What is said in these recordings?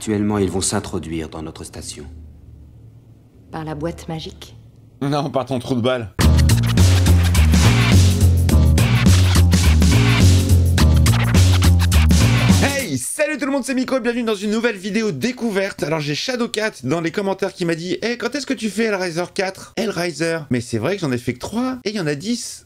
Actuellement, ils vont s'introduire dans notre station. Par la boîte magique. Non, par ton trou de balle. Hey, salut tout le monde, c'est Miko, bienvenue dans une nouvelle vidéo découverte. Alors j'ai Shadowcat dans les commentaires qui m'a dit hey, quand est-ce que tu fais Hellraiser 4 Hellraiser. Mais c'est vrai que j'en ai fait que 3 et il y en a 10.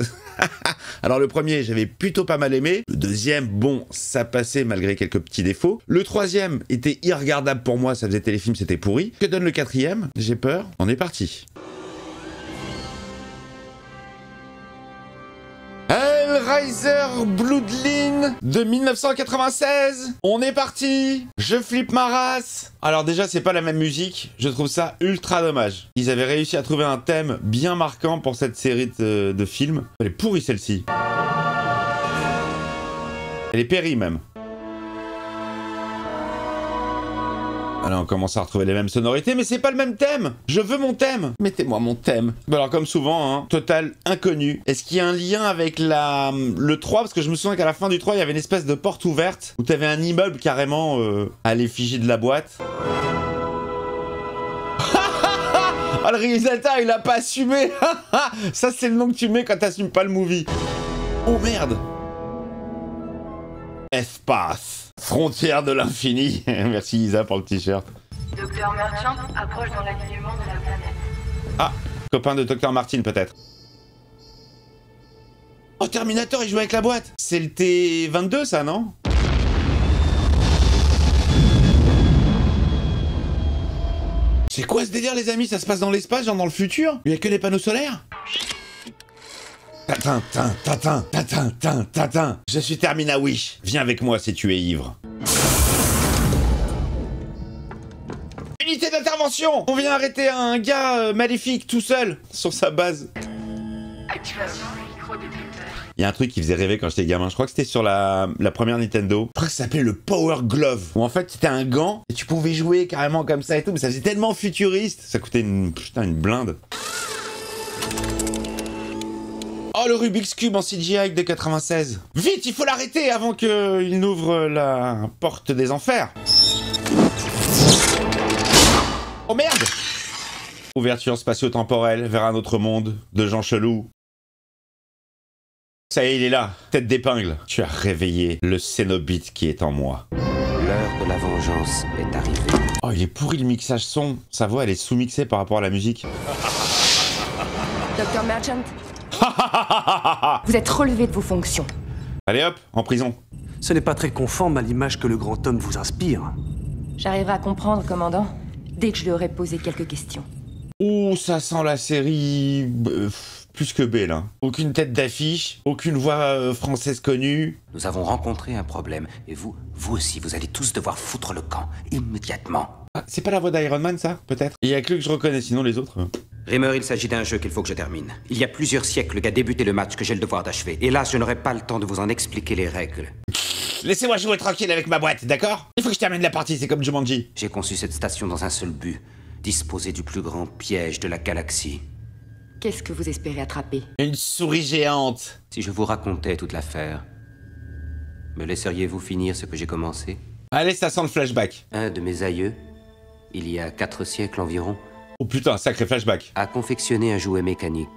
Alors le premier, j'avais plutôt pas mal aimé. Le deuxième, bon, ça passait malgré quelques petits défauts. Le troisième était irregardable pour moi, ça faisait téléfilm, c'était pourri. Que donne le quatrième? J'ai peur, on est parti. Hellraiser Bloodline de 1996. On est parti. Je flippe ma race. Alors déjà, c'est pas la même musique. Je trouve ça ultra dommage. Ils avaient réussi à trouver un thème bien marquant pour cette série de films. Elle est pourrie celle-ci. Elle est périe même. Alors on commence à retrouver les mêmes sonorités, mais c'est pas le même thème. Je veux mon thème. Mettez-moi mon thème. Bon alors comme souvent, hein, total inconnu. Est-ce qu'il y a un lien avec le 3? Parce que je me souviens qu'à la fin du 3, il y avait une espèce de porte ouverte où t'avais un immeuble carrément à l'effigie de la boîte. Ah, le réalisateur, il a pas assumé. Ça, c'est le nom que tu mets quand t'assumes pas le movie. Oh merde. Espace. Frontière de l'infini. Merci Isa pour le t-shirt. Docteur Merchant approche dans l'alignement de la planète. Ah, copain de Dr Martin peut-être. Oh, Terminator, il joue avec la boîte. C'est le T-22 ça, non? C'est quoi ce délire les amis? Ça se passe dans l'espace, genre dans le futur? Il y a que les panneaux solaires? Tatin, tatin, tatin, tatin, tatin. Je suis Termina Wish. Viens avec moi si tu es ivre. Unité d'intervention! On vient arrêter un gars maléfique tout seul sur sa base. Activation du micro-détecteur. Il y a un truc qui faisait rêver quand j'étais gamin. Je crois que c'était sur la première Nintendo. Je crois que ça s'appelait le Power Glove. Où en fait c'était un gant et tu pouvais jouer carrément comme ça et tout. Mais ça faisait tellement futuriste. Ça coûtait une blinde. Oh, le Rubik's Cube en CGI de 96. Vite, il faut l'arrêter avant qu'il n'ouvre la porte des enfers. Oh merde! Ouverture spatio-temporelle vers un autre monde de gens chelous. Ça y est, il est là. Tête d'épingle. Tu as réveillé le Cénobite qui est en moi. L'heure de la vengeance est arrivée. Oh, il est pourri le mixage son. Sa voix, elle est sous-mixée par rapport à la musique. Docteur Merchant, vous êtes relevé de vos fonctions. Allez hop, en prison. Ce n'est pas très conforme à l'image que le grand homme vous inspire. J'arriverai à comprendre, commandant, dès que je lui aurai posé quelques questions. Ouh, ça sent la série... plus que belle, hein. Aucune tête d'affiche, aucune voix française connue. Nous avons rencontré un problème, et vous aussi, vous allez tous devoir foutre le camp, immédiatement. Ah, c'est pas la voix d'Iron Man, ça, peut-être? Il y a que lui que je reconnais, sinon les autres... Rimmer, il s'agit d'un jeu qu'il faut que je termine. Il y a plusieurs siècles qu'a débuté le match que j'ai le devoir d'achever. Hélas, je n'aurai pas le temps de vous en expliquer les règles. Laissez-moi jouer tranquille avec ma boîte, d'accord? Il faut que je termine la partie, c'est comme Jumanji. J'ai conçu cette station dans un seul but, disposer du plus grand piège de la galaxie. Qu'est-ce que vous espérez attraper? Une souris géante. Si je vous racontais toute l'affaire, me laisseriez-vous finir ce que j'ai commencé? Allez, ça sent le flashback. Un de mes aïeux, il y a 4 siècles environ, Oh putain, sacré flashback. a confectionné un jouet mécanique,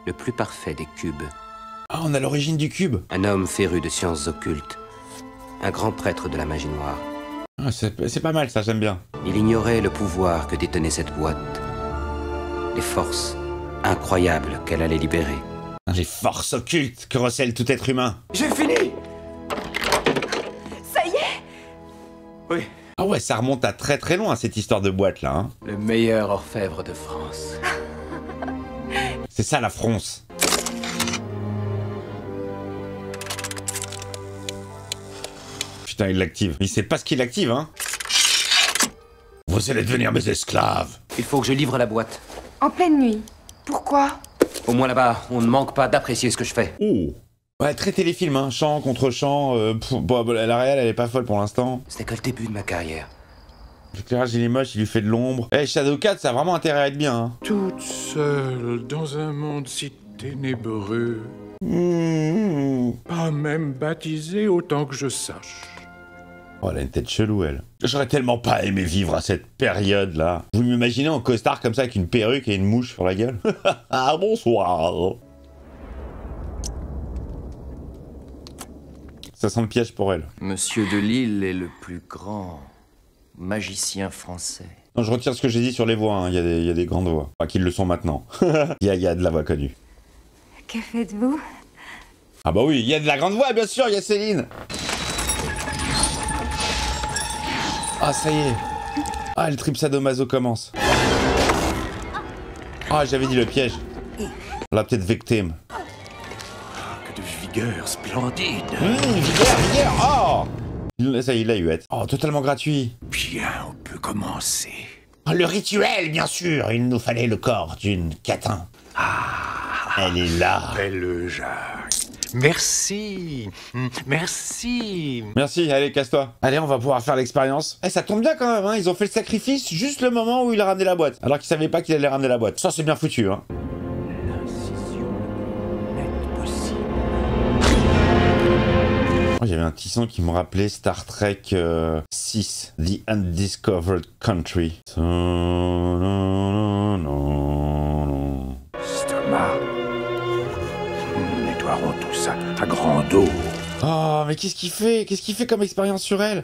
le plus parfait des cubes. Ah, on a l'origine du cube. Un homme féru de sciences occultes, un grand prêtre de la magie noire. Ah, c'est pas mal ça, j'aime bien. Il ignorait le pouvoir que détenait cette boîte, les forces incroyables qu'elle allait libérer. Les forces occultes que recèle tout être humain. J'ai fini! Ça y est! Oui, Ah ouais, ça remonte à très très loin cette histoire de boîte là, hein. le meilleur orfèvre de France. C'est ça la France. Putain, il l'active. Il sait pas ce qu'il active, hein. Vous allez devenir mes esclaves. Il faut que je livre la boîte. En pleine nuit. Pourquoi? Au moins là-bas, on ne manque pas d'apprécier ce que je fais. Oh. Ouais, très téléfilm, hein. Chant contre chant. Bon, la réelle, elle est pas folle pour l'instant. Ce n'est que le début de ma carrière. L'éclairage, il est moche, il lui fait de l'ombre. Eh, Shadowcat, ça a vraiment intérêt à être bien, hein. Toute seule dans un monde si ténébreux, pas même baptisée autant que je sache. Oh, elle a une tête chelou, elle. J'aurais tellement pas aimé vivre à cette période-là. Vous m'imaginez en costard comme ça, avec une perruque et une mouche sur la gueule? Ah, bonsoir. Ça sent le piège pour elle. Monsieur de Lille est le plus grand magicien français. Non, je retire ce que j'ai dit sur les voix, hein. Il y a des grandes voix. Enfin, qu'ils le sont maintenant. Il y a de la voix connue. Que faites-vous? Ah bah oui, il y a de la grande voix, bien sûr, il y a Céline. Ah, ça y est. Ah, le trip sadomaso commence. Ah, j'avais dit le piège. La petite victime. Que de vigueur splendide. Vigueur, oh! Ça y est, il l'a eu. Oh, totalement gratuit. Bien, on peut commencer. Le rituel, bien sûr. Il nous fallait le corps d'une catin. Elle est là. Belle Jacques. Merci. Merci. Merci, allez, casse-toi. Allez, on va pouvoir faire l'expérience. Eh, ça tombe bien quand même, hein. Ils ont fait le sacrifice juste le moment où il a ramené la boîte. Alors qu'ils savaient pas qu'il allait ramener la boîte. Ça, c'est bien foutu, hein. Oh, il y avait un petit son qui me rappelait Star Trek 6, The Undiscovered Country. Stomac. Nous nettoierons tout ça à grande eau. Oh, mais qu'est-ce qu'il fait? Qu'est-ce qu'il fait comme expérience sur elle?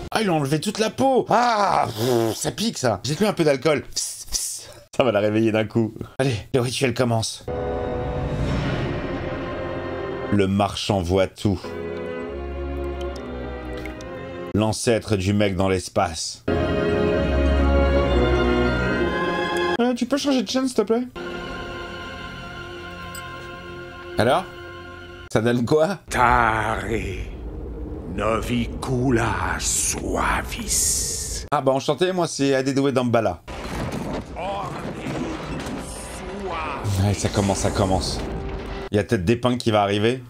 Ah, il a enlevé toute la peau. Ah, ça pique, ça. J'ai mis un peu d'alcool. Ça va la réveiller d'un coup. Allez, le rituel commence. Le marchand voit tout. L'ancêtre du mec dans l'espace. Tu peux changer de chaîne, s'il te plaît? Alors? Ça donne quoi? Tare. Novicula suavis. Ah bah enchanté, moi c'est Adedoué Dambala. Ouais, ça commence. Il y a peut-être des punks qui va arriver.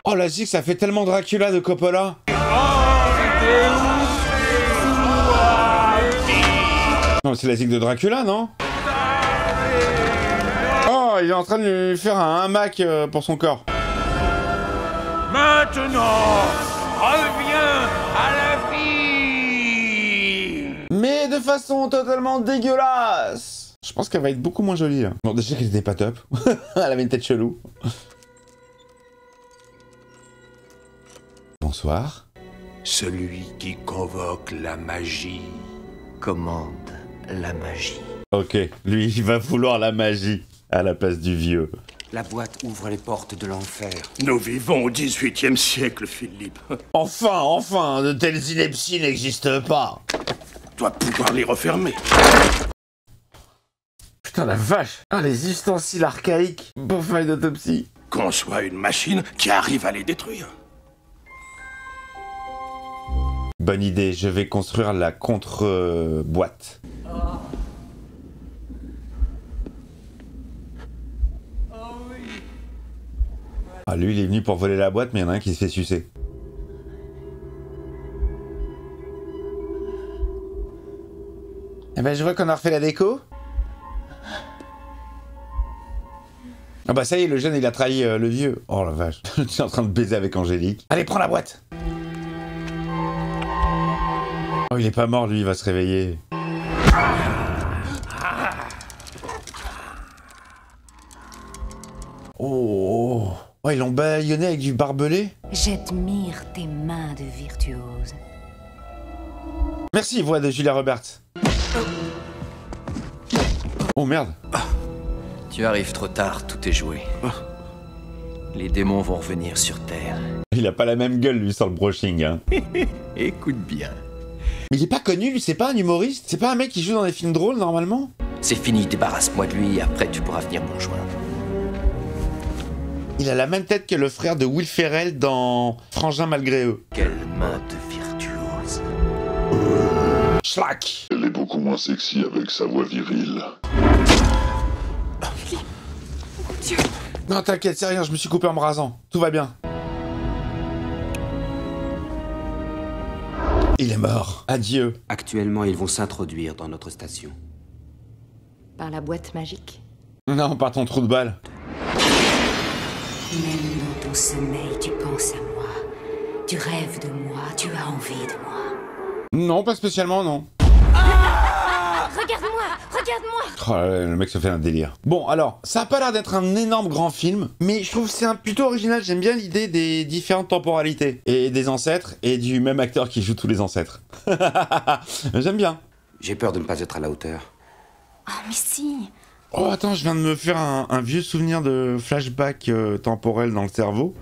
Oh la zik, ça fait tellement Dracula de Coppola. Non, c'est la zik de Dracula, non? Oh, il est en train de lui faire un hamac pour son corps. Maintenant, reviens à la vie. Mais de façon totalement dégueulasse. Je pense qu'elle va être beaucoup moins jolie, là. Bon, déjà qu'elle était pas top. Elle avait une tête chelou. Bonsoir. Celui qui convoque la magie. Commande la magie. Ok, lui, il va vouloir la magie à la place du vieux. La boîte ouvre les portes de l'enfer. Nous vivons au XVIIIe siècle, Philippe. Enfin, de telles inepties n'existent pas. Dois pouvoir les refermer. Putain, la vache. Ah, les ustensiles archaïques. Pour faire une autopsie. Conçois une machine qui arrive à les détruire. Bonne idée, je vais construire la contre-boîte. Ah, lui, il est venu pour voler la boîte, mais il y en a un qui se fait sucer. Eh ben, je vois qu'on a refait la déco. Ah bah ça y est, le jeune, il a trahi le vieux. Oh la vache, tu es en train de baiser avec Angélique. Allez, prends la boîte. Oh, il est pas mort, lui, il va se réveiller. Oh, oh, ils l'ont baïonné avec du barbelé. J'admire tes mains de virtuose. Merci, voix de Julia Roberts. Oh merde. Tu arrives trop tard, tout est joué. Les démons vont revenir sur Terre. Il a pas la même gueule, lui, sur le brushing, hein. Écoute bien. Mais il est pas connu, lui, c'est pas un humoriste? C'est pas un mec qui joue dans des films drôles, normalement? C'est fini, débarrasse-moi de lui, après tu pourras venir me rejoindre. Il a la même tête que le frère de Will Ferrell dans Frangin malgré eux. Quelle main de virtuose. Schlack. Elle est beaucoup moins sexy avec sa voix virile. Non, t'inquiète, c'est rien, je me suis coupé en me rasant. Tout va bien. Il est mort. Adieu. Actuellement, ils vont s'introduire dans notre station. Par la boîte magique? Non, par ton trou de balle. Même dans ton sommeil, tu penses à moi. Tu rêves de moi, tu as envie de moi. Non, pas spécialement, non. Regarde-moi, regarde-moi. Oh là là, le mec se fait un délire. Bon, alors, ça a pas l'air d'être un énorme grand film, mais je trouve que c'est plutôt original. J'aime bien l'idée des différentes temporalités, et des ancêtres, et du même acteur qui joue tous les ancêtres. J'aime bien. J'ai peur de ne pas être à la hauteur. Oh, mais si. Oh, attends, je viens de me faire un vieux souvenir de flashback temporel dans le cerveau.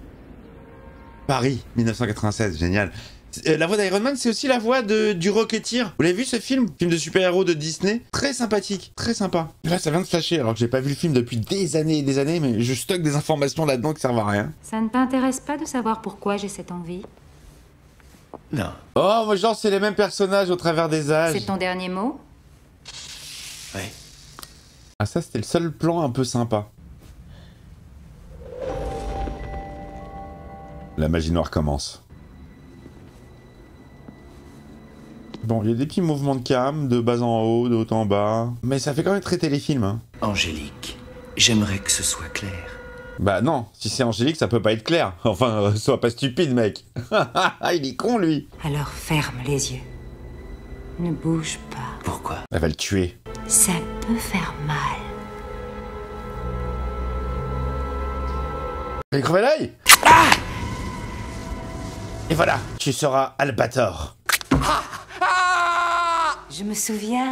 Paris, 1996, génial. La voix d'Iron Man, c'est aussi la voix du Rocketeer. Vous l'avez vu ce film? Film de super-héros de Disney. Très sympathique, très sympa. Là, ça vient de flasher, alors que j'ai pas vu le film depuis des années et des années, mais je stocke des informations là-dedans qui servent à rien. Ça ne t'intéresse pas de savoir pourquoi j'ai cette envie? Non. Oh, moi, genre, c'est les mêmes personnages au travers des âges. C'est ton dernier mot? Oui. Ah, ça, c'était le seul plan un peu sympa. La magie noire commence. Bon, il y a des petits mouvements de cam, de bas en haut, de haut en bas. Mais ça fait quand même très téléfilm, hein. Angélique, j'aimerais que ce soit clair. Bah non, si c'est Angélique, ça peut pas être clair. Enfin, sois pas stupide, mec. Il est con, lui. Alors ferme les yeux. Ne bouge pas. Pourquoi? Elle va le tuer. Ça peut faire mal. Elle crevait l'œil. Ah! Et voilà, tu seras Albator. Je me souviens.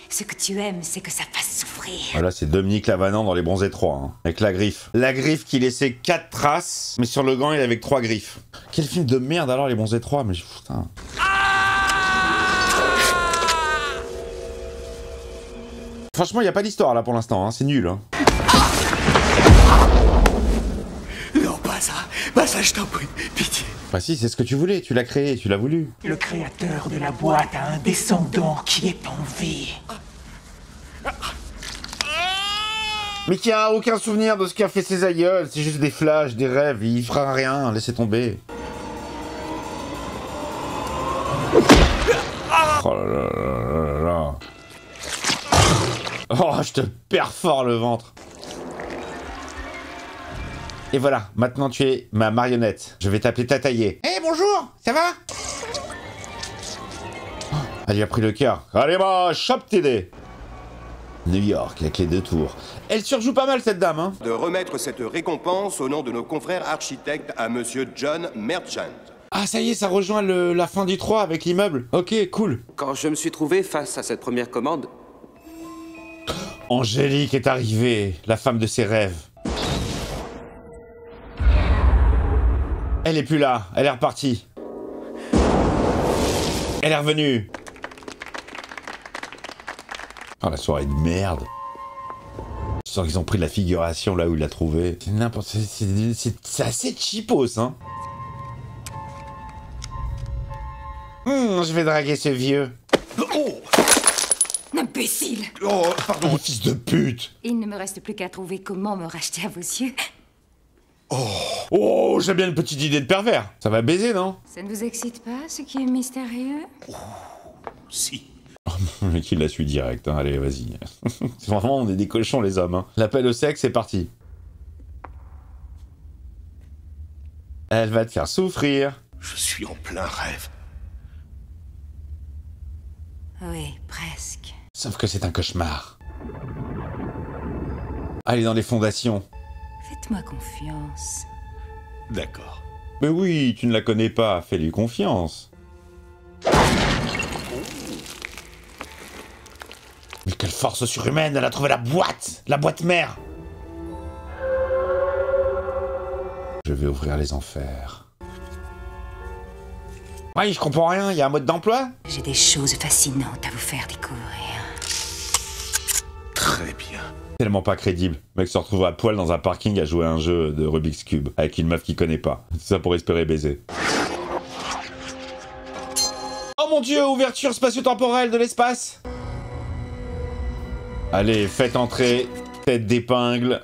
Ce que tu aimes, c'est que ça fasse souffrir. Voilà, c'est Dominique Lavanant dans Les Bronzés 3, hein, avec la griffe. La griffe qui laissait 4 traces, mais sur le gant, il avait que 3 griffes. Quel film de merde alors, Les Bronzés 3, mais putain. Franchement, il n'y a pas d'histoire là pour l'instant, hein, c'est nul. Hein. Non, pas ça. Pas ça, je t'en prie. Pitié. Bah si, c'est ce que tu voulais, tu l'as créé, tu l'as voulu. Le créateur de la boîte a un descendant qui est en vie. Mais qui a aucun souvenir de ce qu'a fait ses aïeuls, c'est juste des flashs, des rêves, il fera rien, laissez tomber. Oh là là là là là. Oh, je te perfore le ventre. Et voilà, maintenant tu es ma marionnette. Je vais t'appeler Tataillé. Eh, bonjour, ça va? Oh, elle lui a pris le cœur. Allez, bah, chope tes dés. New York, la clé de tour. Elle surjoue pas mal, cette dame, hein. De remettre cette récompense au nom de nos confrères architectes à Monsieur John Merchant. Ah, ça y est, ça rejoint la fin du 3 avec l'immeuble. Ok, cool. Quand je me suis trouvé face à cette première commande... Angélique est arrivée, la femme de ses rêves. Elle est plus là, elle est repartie. Elle est revenue. Oh, la soirée de merde. Je sens qu'ils ont pris de la figuration là où il l'a trouvé. C'est n'importe... C'est assez cheapos, hein. Je vais draguer ce vieux. Oh! Imbécile! Oh, pardon, fils de pute! Il ne me reste plus qu'à trouver comment me racheter à vos yeux. Oh, j'ai bien une petite idée de pervers. Ça va baiser, non? Ça ne vous excite pas, ce qui est mystérieux? Si. Oh, le mec, il la suit direct, hein. Allez, vas-y. Vraiment, on est des cochons, les hommes, hein. L'appel au sexe, c'est parti. Elle va te faire souffrir. Je suis en plein rêve. Oui, presque. Sauf que c'est un cauchemar. Allez dans les fondations. Faites-moi confiance. D'accord. Mais oui, tu ne la connais pas, fais-lui confiance. Mais quelle force surhumaine, elle a trouvé la boîte mère. Je vais ouvrir les enfers. Oui, je comprends rien, il y a un mode d'emploi? J'ai des choses fascinantes à vous faire découvrir. Très bien. Tellement pas crédible. Le mec se retrouve à poil dans un parking à jouer à un jeu de Rubik's Cube avec une meuf qu'il connaît pas. C'est ça pour espérer baiser. Oh mon dieu, ouverture spatio-temporelle de l'espace. Allez, faites entrer. Tête d'épingle.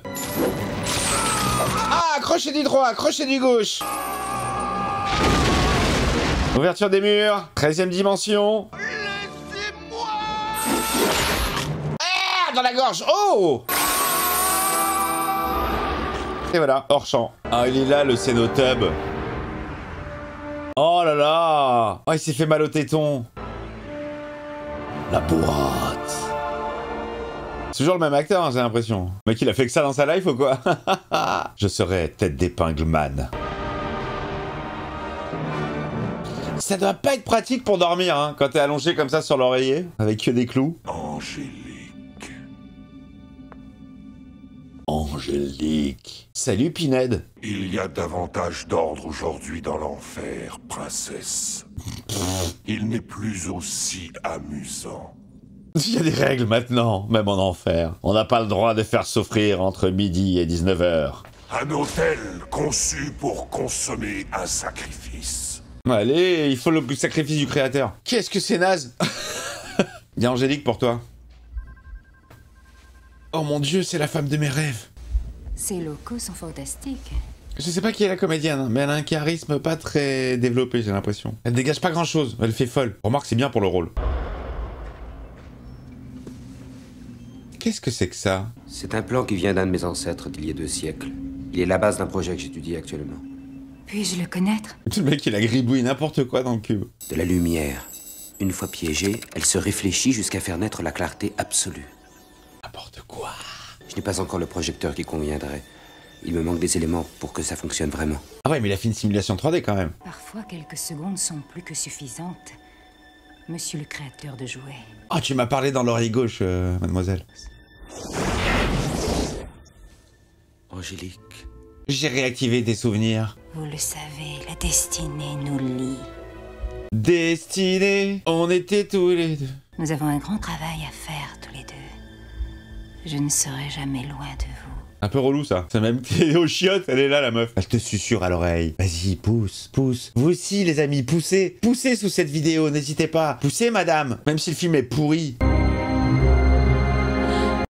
Ah, crochet du droit, crochet du gauche. Ouverture des murs, 13e dimension. Laissez-moi. Ah, dans la la gorge. Oh! Et voilà, hors champ. Ah, il est là, le Cénotub. Oh là là! Oh, il s'est fait mal au téton. La boîte. C'est toujours le même acteur, hein, j'ai l'impression. Le mec, il a fait que ça dans sa life ou quoi? Je serai tête d'épingle man. Ça doit pas être pratique pour dormir, hein, quand t'es allongé comme ça sur l'oreiller, avec que des clous. Angélique. Angélique. Salut, Pinhead. Il y a davantage d'ordre aujourd'hui dans l'enfer, princesse. Il n'est plus aussi amusant. Il y a des règles maintenant, même en enfer. On n'a pas le droit de faire souffrir entre midi et 19h. Un hôtel conçu pour consommer un sacrifice. Allez, il faut le sacrifice du créateur. Qu'est-ce que c'est naze? Il y a Angélique pour toi. Oh mon dieu, c'est la femme de mes rêves. Ces locaux sont fantastiques. Je sais pas qui est la comédienne, hein, mais elle a un charisme pas très développé, j'ai l'impression. Elle dégage pas grand chose, elle fait folle. Remarque, c'est bien pour le rôle. Qu'est-ce que c'est que ça? C'est un plan qui vient d'un de mes ancêtres d'il y a 2 siècles. Il est la base d'un projet que j'étudie actuellement. Puis-je le connaître? Le mec, il a gribouillé n'importe quoi dans le cube. De la lumière. Une fois piégée, elle se réfléchit jusqu'à faire naître la clarté absolue. N'importe quoi. Je n'ai pas encore le projecteur qui conviendrait. Il me manque des éléments pour que ça fonctionne vraiment. Ah ouais, mais il a fait une simulation 3D quand même. Parfois, quelques secondes sont plus que suffisantes. Monsieur le créateur de jouets. Oh, tu m'as parlé dans l'oreille gauche, mademoiselle. Angélique. J'ai réactivé tes souvenirs. Vous le savez, la destinée nous lie. Destinée, on était tous les deux. Nous avons un grand travail à faire tous les deux. Je ne serai jamais loin de vous. Un peu relou ça. C'est même aux chiottes, elle est là la meuf. Elle te susurre à l'oreille. Vas-y, pousse, pousse. Vous aussi les amis, poussez. Poussez sous cette vidéo, n'hésitez pas. Poussez madame, même si le film est pourri.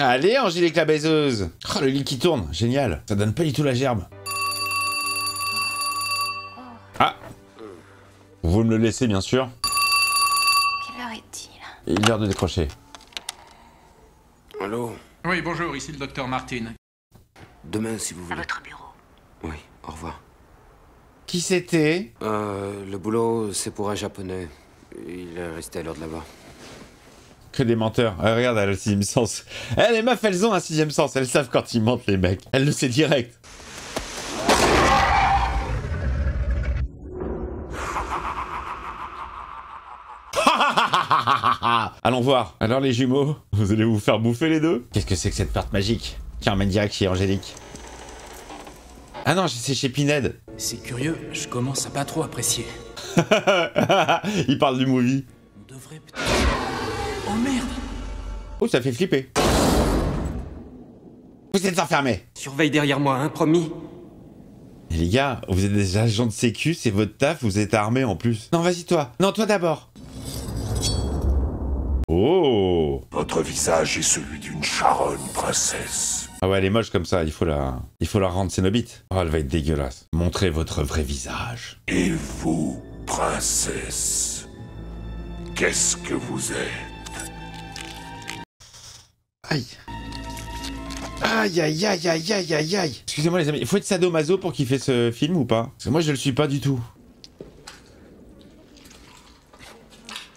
Allez Angélique la baiseuse. Oh le lit qui tourne, génial. Ça donne pas du tout la gerbe. Ah. Vous me le laissez bien sûr. Quelle heure est-il? Il est l'heure de décrocher. Allô? Oui, bonjour, ici le docteur Martin. Demain, si vous voulez. À votre bureau. Oui, au revoir. Qui c'était? Le boulot, c'est pour un japonais. Il est resté à l'heure de là-bas. Que des menteurs. Ah, regarde, elle a le 6ème sens. Eh, les meufs, elles ont un 6ème sens. Elles savent quand ils mentent, les mecs. Elle le sait direct. Allons voir. Alors, les jumeaux, vous allez vous faire bouffer les deux? Qu'est-ce que c'est que cette porte magique qui emmène direct chez Angélique? Ah non, c'est chez Pinhead. C'est curieux, je commence à pas trop apprécier. Il parle du movie. On devrait peut-être... Oh merde! Oh, ça fait flipper. Vous êtes enfermés. Surveille derrière moi, hein, promis? Et les gars, vous êtes des agents de sécu, c'est votre taf, vous êtes armés en plus. Non, vas-y toi. Non, toi d'abord. Oh! Votre visage est celui d'une charogne, princesse. Ah ouais, elle est moche comme ça, il faut la rendre cénobite. Oh, elle va être dégueulasse. Montrez votre vrai visage. Et vous, princesse, qu'est-ce que vous êtes? Aïe. Aïe, aïe, aïe, aïe, aïe, aïe, aïe. Excusez-moi les amis, il faut être sadomaso pour kiffer ce film ou pas? Parce que moi je le suis pas du tout.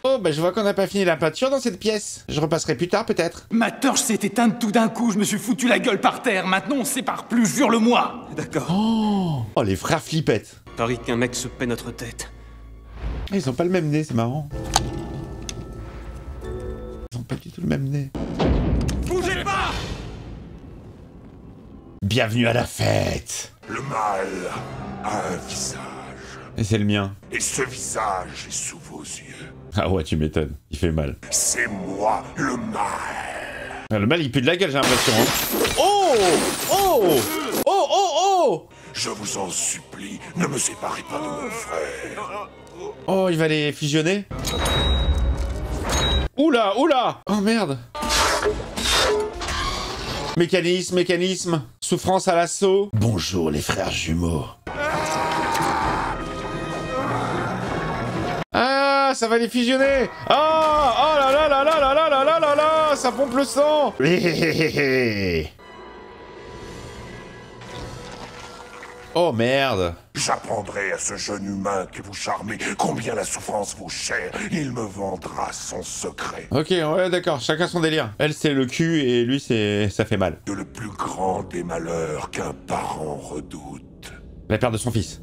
Oh, bah je vois qu'on n'a pas fini la peinture dans cette pièce. Je repasserai plus tard peut-être. Ma torche s'est éteinte tout d'un coup, je me suis foutu la gueule par terre. Maintenant on se sépare plus, jure-le-moi. D'accord. Oh, les frères flippettes. Parie qu'un mec se paie notre tête. Ils ont pas le même nez, c'est marrant. Ils ont pas du tout le même nez. Bougez pas! Bienvenue à la fête. Le mal a un visage. Et c'est le mien. Et ce visage est sous vos yeux. Ah ouais, tu m'étonnes. Il fait mal. C'est moi, le mal. Ah, le mal, il pue de la gueule, j'ai l'impression. Hein. Oh! Oh! Oh! Oh! Oh! Je vous en supplie, ne me séparez pas de mon frère. Oh, il va les fusionner? Oula! Oula! Oh merde! Mécanisme, mécanisme. Souffrance à l'assaut. Bonjour les frères jumeaux. Ah, ça va les fusionner. Oh, oh là là là là là là là là là là. Ah, ça pompe le sang. Oh merde. J'apprendrai à ce jeune humain que vous charmez combien la souffrance vous chère. Il me vendra son secret. Ok, ouais, d'accord, chacun son délire. Elle, c'est le cul et lui, ça fait mal. Que le plus grand des malheurs qu'un parent redoute. La perte de son fils.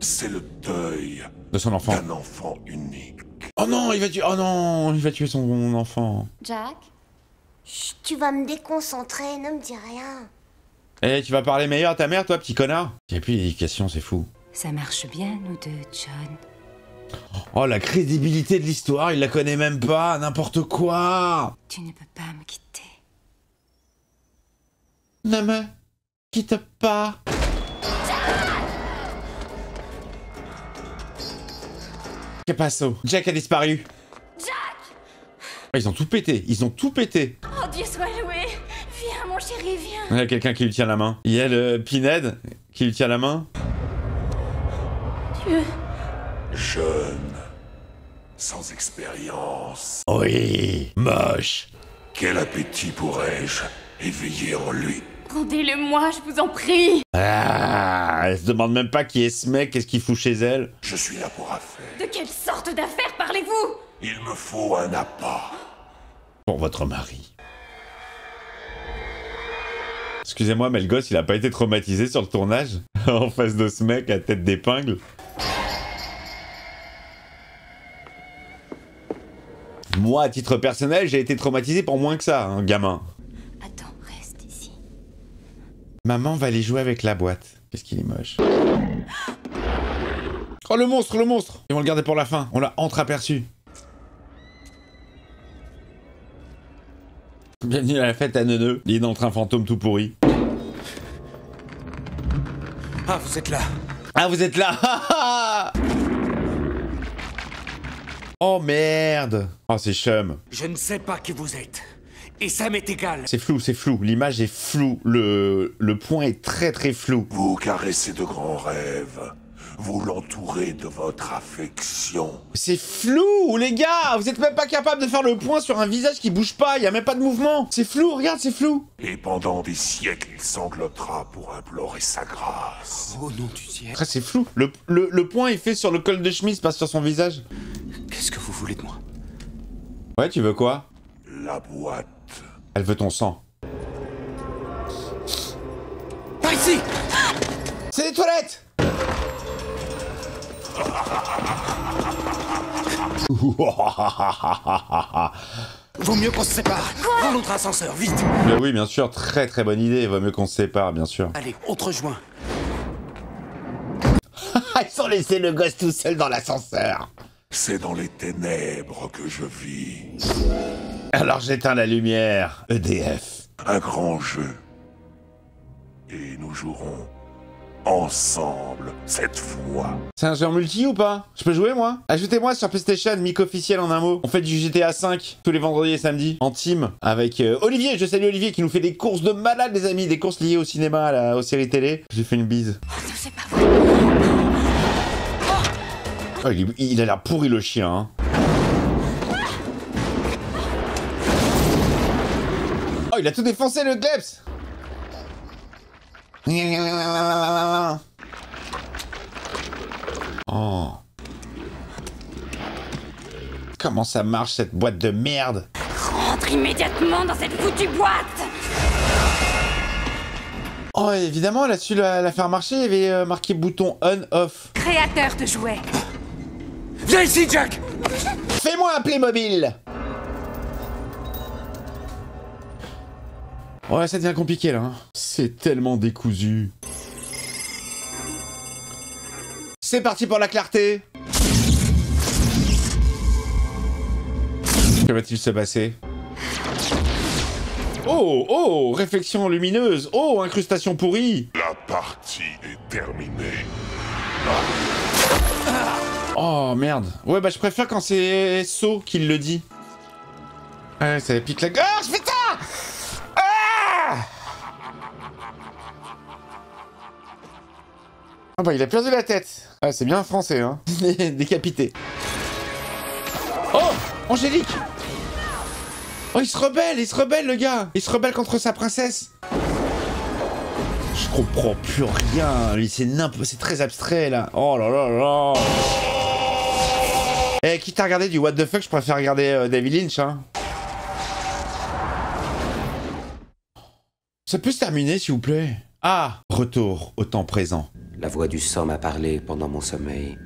C'est le deuil de son enfant. D'un enfant unique. Oh non, il va tuer. Oh non, il va tuer son enfant. Jack? Chut, tu vas me déconcentrer, ne me dis rien. Eh, tu vas parler meilleur à ta mère, toi, petit connard. Il n'y a plus d'éducation, c'est fou. Ça marche bien, nous deux, John. Oh, la crédibilité de l'histoire, il la connaît même pas, n'importe quoi. Tu ne peux pas me quitter. Ne me quitte pas. Qu'est-ce passe? Jack a disparu. Jack! Ils ont tout pété, ils ont tout pété. Oh Dieu soit loué! Viens, mon chéri, viens! Il y a quelqu'un qui lui tient la main. Il y a le Pinhead qui lui tient la main. Dieu. Jeune, sans expérience. Oui, moche. Quel appétit pourrais-je éveiller en lui? Rendez-le-moi, je vous en prie! Ah, elle se demande même pas qui est ce mec, qu'est-ce qu'il fout chez elle. Je suis là pour affaire. De quelle sorte d'affaires parlez-vous? Il me faut un appât. Pour votre mari. Excusez-moi, mais le gosse, il a pas été traumatisé sur le tournage en face de ce mec à tête d'épingle. Moi, à titre personnel, j'ai été traumatisé pour moins que ça, hein, gamin. Attends, reste ici. Maman va aller jouer avec la boîte. Qu'est-ce qu'il est moche. Oh, le monstre, le monstre! Ils vont le garder pour la fin, on l'a entreaperçu. Bienvenue à la fête à Neuneu. Il est dans le train fantôme tout pourri. Ah, vous êtes là. Ah, vous êtes là. Oh merde. Oh, c'est chum. Je ne sais pas qui vous êtes. Et ça m'est égal. C'est flou, c'est flou. L'image est floue. Le point est très très flou. Vous caressez de grands rêves. Vous l'entourez de votre affection. C'est flou, les gars. Vous êtes même pas capable de faire le point sur un visage qui bouge pas. Il y a même pas de mouvement. C'est flou, regarde, c'est flou. Et pendant des siècles, il sanglotera pour implorer sa grâce. Oh non du ciel. Après, c'est flou. Le point est fait sur le col de chemise, pas sur son visage. Qu'est-ce que vous voulez de moi? Ouais, tu veux quoi? La boîte. Elle veut ton sang. Par ici! C'est les toilettes! Vaut mieux qu'on se sépare. Prends l'autre ascenseur, vite! Mais oui, bien sûr, très très bonne idée. Vaut mieux qu'on se sépare, bien sûr. Allez, on te rejoint. Ils ont laissé le gosse tout seul dans l'ascenseur. C'est dans les ténèbres que je vis. Alors j'éteins la lumière. EDF. Un grand jeu. Et nous jouerons ensemble cette fois. C'est un jeu en multi ou pas? Je peux jouer moi? Ajoutez-moi sur PlayStation, mic officiel en un mot. On fait du GTA 5 tous les vendredis et samedis en team avec Olivier. Je salue Olivier qui nous fait des courses de malade, les amis, des courses liées au cinéma, aux séries télé. J'ai fait une bise. Oh non, c'est pas vrai. Oh, il a l'air pourri le chien. Hein. Oh, il a tout défoncé le Glebs. Oh. Comment ça marche cette boîte de merde? Rentre immédiatement dans cette foutue boîte! Oh, évidemment, elle a su la faire marcher, il y avait marqué bouton on-off. Créateur de jouets! Viens ici, Jack! Fais-moi un Playmobil! Ouais, ça devient compliqué, là. Hein. C'est tellement décousu. C'est parti pour la clarté! Que va-t-il se passer? Oh, oh, réflexion lumineuse. Oh, incrustation pourrie. La partie est terminée. Oh, merde. Ouais, bah je préfère quand c'est So qui le dit. Ouais, ça pique la gorge, putain! Ah! Ah bah il a perdu la tête. Ah, c'est bien français, hein. Décapité. Oh! Angélique! Oh, il se rebelle le gars. Il se rebelle contre sa princesse. Je comprends plus rien. Lui, c'est très abstrait, là. Oh là là là. Eh, quitte à regarder du what the fuck, je préfère regarder David Lynch, hein. Ça peut se terminer, s'il vous plaît. Ah, retour au temps présent. La voix du sang m'a parlé pendant mon sommeil.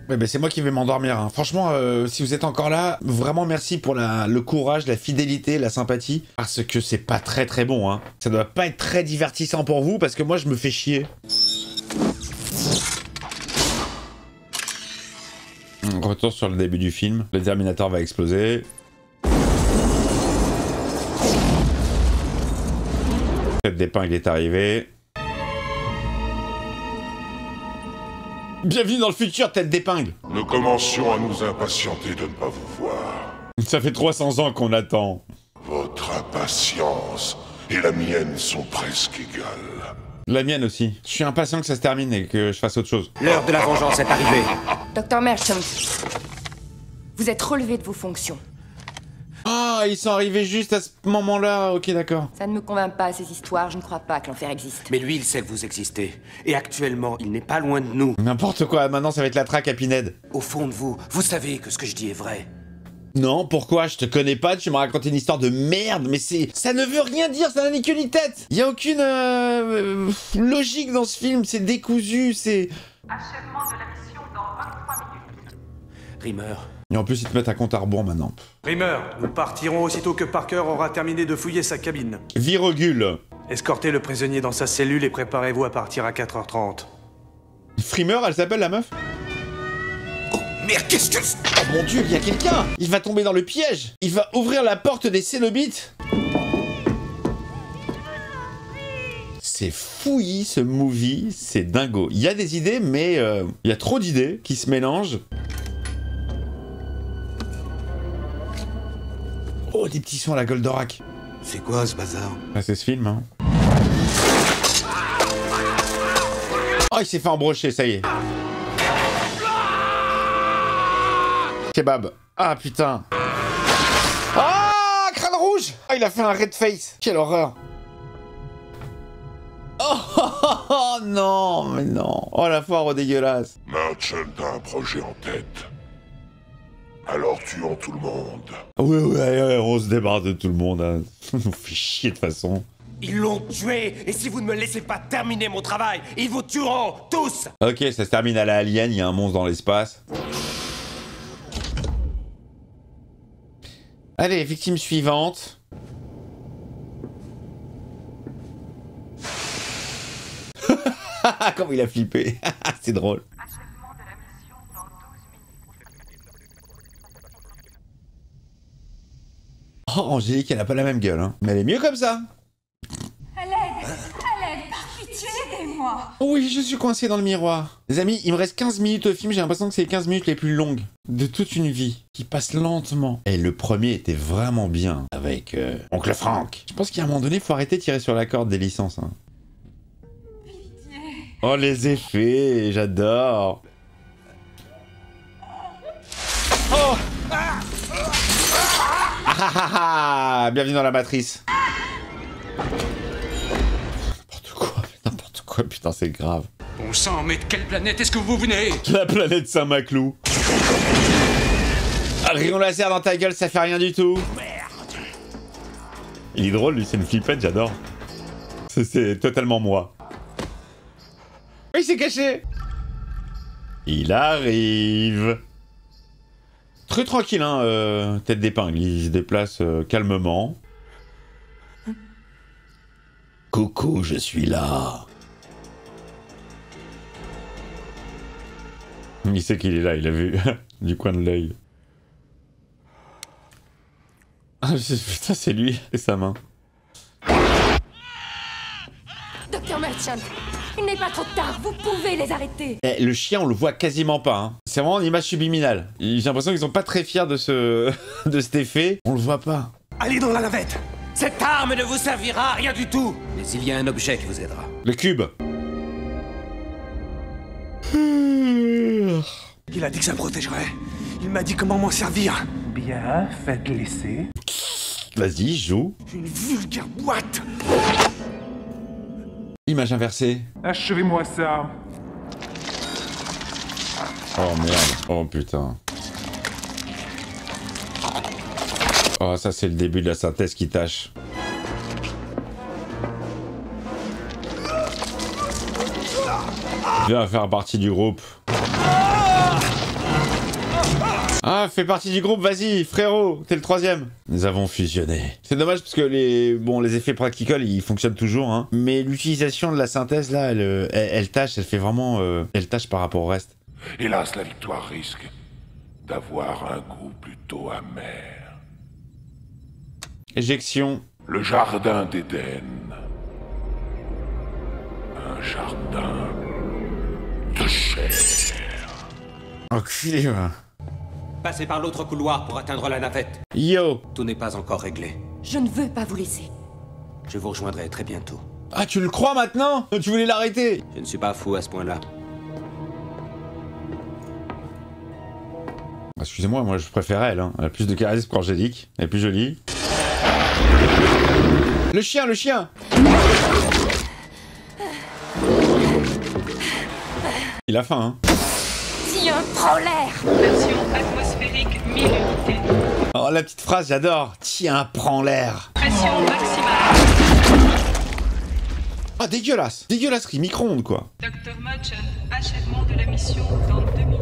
Ouais, ben c'est moi qui vais m'endormir. Hein. Franchement, si vous êtes encore là, vraiment merci pour le courage, la fidélité, la sympathie. Parce que c'est pas très très bon. Hein. Ça doit pas être très divertissant pour vous, parce que moi je me fais chier. Retour sur le début du film. Le Terminator va exploser. Tête d'épingle est arrivé. Bienvenue dans le futur, tête d'épingle. Nous commencions à nous impatienter de ne pas vous voir. Ça fait 300 ans qu'on attend. Votre impatience et la mienne sont presque égales. La mienne aussi. Je suis impatient que ça se termine et que je fasse autre chose. L'heure de la vengeance est arrivée. Dr. Merchant, vous êtes relevé de vos fonctions. Ah, ils sont arrivés juste à ce moment-là. Ok, d'accord. Ça ne me convainc pas, ces histoires. Je ne crois pas que l'enfer existe. Mais lui, il sait que vous existez. Et actuellement, il n'est pas loin de nous. N'importe quoi, maintenant ça va être la traque à Pinhead. Au fond de vous, vous savez que ce que je dis est vrai. Non, pourquoi? Je te connais pas, tu m'as raconté une histoire de merde, mais ça ne veut rien dire, ça n'a ni queue ni tête. Y a aucune logique dans ce film, c'est décousu, c'est... Achèvement de la mission dans 23 minutes. Rimmer. Et en plus, ils te mettent à compte à rebours maintenant. Rimmer, nous partirons aussitôt que Parker aura terminé de fouiller sa cabine. Virgule. Escortez le prisonnier dans sa cellule et préparez-vous à partir à 4h30. Frimmer, elle s'appelle la meuf? Merde, qu'est-ce que... Oh mon dieu, il y a quelqu'un! Il va tomber dans le piège! Il va ouvrir la porte des Cénobites! C'est fouillis ce movie, c'est dingo. Il y a des idées, mais il y a trop d'idées qui se mélangent. Oh, des petits sons à la Goldorak. C'est quoi ce bazar? Ah, c'est ce film, hein. Oh, il s'est fait embrocher, ça y est. Kebab. Ah, putain. Ah, crâne rouge. Ah, il a fait un red face. Quelle horreur. Oh, non, mais non. Oh, la foire dégueulasse. Merchant a un projet en tête. Alors tuons tout le monde. Ouais, on se débarrasse de tout le monde. Hein. Ça nous fait chier de toute façon. Ils l'ont tué, et si vous ne me laissez pas terminer mon travail, ils vous tueront, tous. Ok, ça se termine à la Alien, il y a un monstre dans l'espace. Allez, victime suivante. Comment il a flippé. C'est drôle. Oh, Angélique, elle a pas la même gueule, hein. Mais elle est mieux comme ça. À l'aide, par pitié, aidez-moi. Oui, je suis coincé dans le miroir. Les amis, il me reste 15 minutes au film, j'ai l'impression que c'est les 15 minutes les plus longues de toute une vie, qui passent lentement. Et le premier était vraiment bien, avec Oncle Frank. Je pense qu'à un moment donné, il faut arrêter de tirer sur la corde des licences. Hein. Pitié. Oh, les effets, j'adore. Oh bienvenue dans la matrice. N'importe quoi, putain, c'est grave. Bon sang, mais de quelle planète est-ce que vous venez? La planète Saint-Maclou. Ah, le rayon laser dans ta gueule, ça fait rien du tout. Il est drôle, lui, c'est une flippette, j'adore. C'est totalement moi. Il s'est caché. Il arrive. Très tranquille, hein, tête d'épingle. Il se déplace calmement. Coucou, je suis là. Il sait qu'il est là, il a vu du coin de l'œil. Ah, putain, c'est lui et sa main. Dr. Merchant, il n'est pas trop tard, vous pouvez les arrêter. Eh, le chien, on le voit quasiment pas. Hein. C'est vraiment une image subliminale. J'ai l'impression qu'ils sont pas très fiers de de cet effet. On le voit pas. Allez dans la navette. Cette arme ne vous servira à rien du tout. Mais il y a un objet qui vous aidera. Le cube. Il a dit que ça protégerait. Il m'a dit comment m'en servir. Bien, faites laisser. Vas-y, joue. Une vulgaire boîte. Image inversée. Achevez-moi ça. Oh merde. Oh putain. Oh, ça c'est le début de la synthèse qui tâche. Viens faire partie du groupe. Ah, fais partie du groupe, vas-y, frérot, t'es le troisième. Nous avons fusionné. C'est dommage parce que les effets practical, ils fonctionnent toujours, hein. Mais l'utilisation de la synthèse, là, elle tâche, elle fait vraiment... elle tâche par rapport au reste. Hélas, la victoire risque d'avoir un goût plutôt amer. Éjection. Le jardin d'Éden. Un jardin de chair. Enculé, va. Passez par l'autre couloir pour atteindre la navette. Yo. Tout n'est pas encore réglé. Je ne veux pas vous laisser. Je vous rejoindrai très bientôt. Ah, tu le crois maintenant? Tu voulais l'arrêter? Je ne suis pas fou à ce point-là. Excusez-moi, moi je préfère elle, hein. Elle a plus de charisme qu'Angélique. Elle est plus jolie. Le chien, le chien! Il a faim, hein. Tiens, prends l'air. Pression atmosphérique 1000 unités. Oh, la petite phrase, j'adore. Tiens, prends l'air. Pression maximale. Ah, dégueulasse. Dégueulasserie, micro-ondes, quoi. Dr. Mudge, achèvement de la mission dans 2 minutes.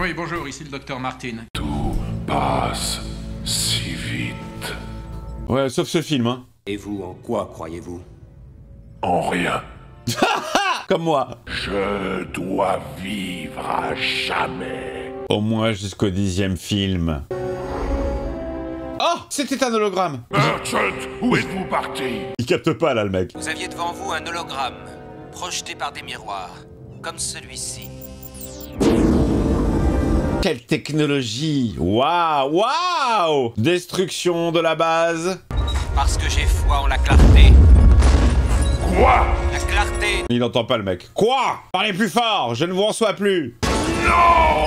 Oui, bonjour, ici le docteur Martin. Tout passe si vite. Ouais, sauf ce film, hein. Et vous, en quoi croyez-vous? En rien. Comme moi. Je dois vivre à jamais. Au moins jusqu'au 10e film. Oh, c'était un hologramme. Merchant, où êtes-vous parti? Il capte pas, là, le mec. Vous aviez devant vous un hologramme, projeté par des miroirs, comme celui-ci. Quelle technologie! Waouh! Waouh! Destruction de la base. Parce que j'ai foi en la clarté. Quoi? La clarté! Il n'entend pas le mec. Quoi? Parlez plus fort, je ne vous reçois plus. Non!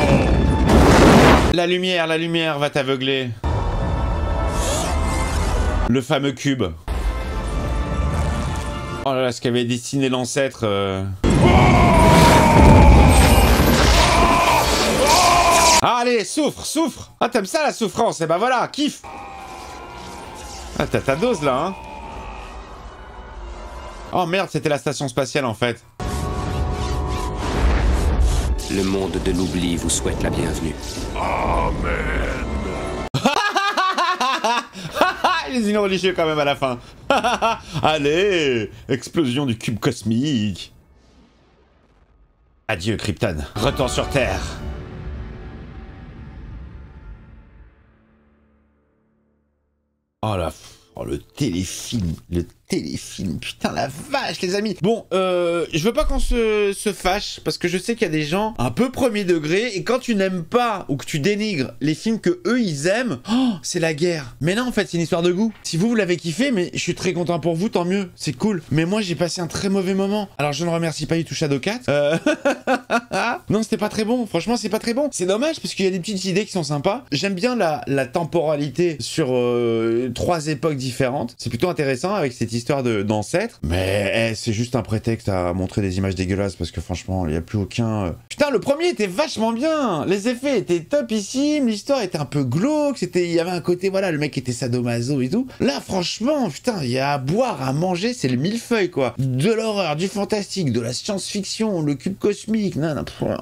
La lumière va t'aveugler. Le fameux cube. Oh là là, ce qu'avait dessiné l'ancêtre. Ah, allez, souffre, souffre. Ah, t'aimes ça la souffrance? Eh ben voilà, kiffe. Ah, t'as ta dose là, hein. Oh merde, c'était la station spatiale en fait. Le monde de l'oubli vous souhaite la bienvenue. Amen. Les îles religieux quand même à la fin. Allez, explosion du cube cosmique. Adieu Krypton, retour sur Terre. Oh la... Oh, le téléfilm, putain la vache les amis. Bon, je veux pas qu'on se fâche, parce que je sais qu'il y a des gens un peu premier degré, et quand tu n'aimes pas, ou que tu dénigres les films que eux ils aiment, oh, c'est la guerre. Mais non en fait, c'est une histoire de goût. Si vous l'avez kiffé, mais je suis très content pour vous, tant mieux, c'est cool. Mais moi j'ai passé un très mauvais moment. Alors je ne remercie pas du tout Shadowcat. Non, c'était pas très bon, franchement c'est pas très bon. C'est dommage, parce qu'il y a des petites idées qui sont sympas. J'aime bien la temporalité sur 3 époques différentes. C'est plutôt intéressant avec cette histoire d'ancêtre. Mais c'est juste un prétexte à montrer des images dégueulasses parce que franchement, il n'y a plus aucun... Putain, le premier était vachement bien. Les effets étaient topissimes. L'histoire était un peu glauque. Il y avait un côté, voilà, le mec était sadomaso et tout. Là, franchement, putain, il y a à boire, à manger, c'est le millefeuille, quoi. De l'horreur, du fantastique, de la science-fiction, le cube cosmique,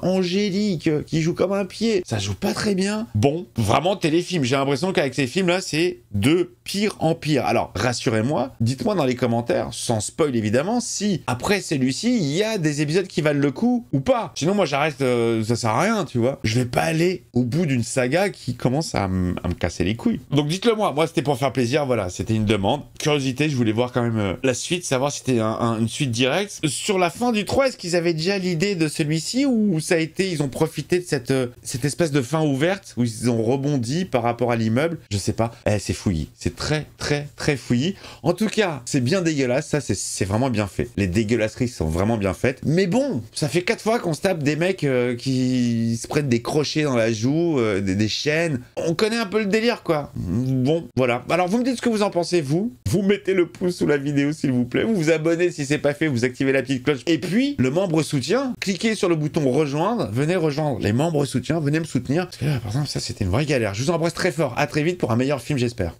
Angélique qui joue comme un pied. Ça joue pas très bien. Bon, vraiment téléfilm. J'ai l'impression qu'avec ces films-là, c'est de pire en pire. Alors, rassurez-moi, dites-moi dans les commentaires, sans spoil évidemment, si après celui-ci, il y a des épisodes qui valent le coup ou pas. Sinon, moi, j'arrête, ça sert à rien, tu vois. Je vais pas aller au bout d'une saga qui commence à me casser les couilles. Donc, dites-le moi. Moi, c'était pour faire plaisir, voilà, c'était une demande. Curiosité, je voulais voir quand même la suite, savoir si c'était une suite directe. Sur la fin du 3, est-ce qu'ils avaient déjà l'idée de celui-ci ou ça a été, ils ont profité de cette espèce de fin ouverte où ils ont rebondi par rapport à l'immeuble? Je sais pas. C'est fouillis. C'est très fouillis. En tout cas, C'est bien dégueulasse, ça c'est vraiment bien fait. Les dégueulasseries sont vraiment bien faites. Mais bon, ça fait 4 fois qu'on se tape des mecs qui se prennent des crochets dans la joue, des chaînes. On connaît un peu le délire, quoi. Bon, voilà. Alors vous me dites ce que vous en pensez, vous. Vous mettez le pouce sous la vidéo, s'il vous plaît. Vous vous abonnez si c'est pas fait, vous activez la petite cloche. Et puis, le membre soutien, cliquez sur le bouton rejoindre, venez rejoindre les membres soutien, venez me soutenir. Parce que là, par exemple, ça c'était une vraie galère. Je vous embrasse très fort. À très vite pour un meilleur film, j'espère.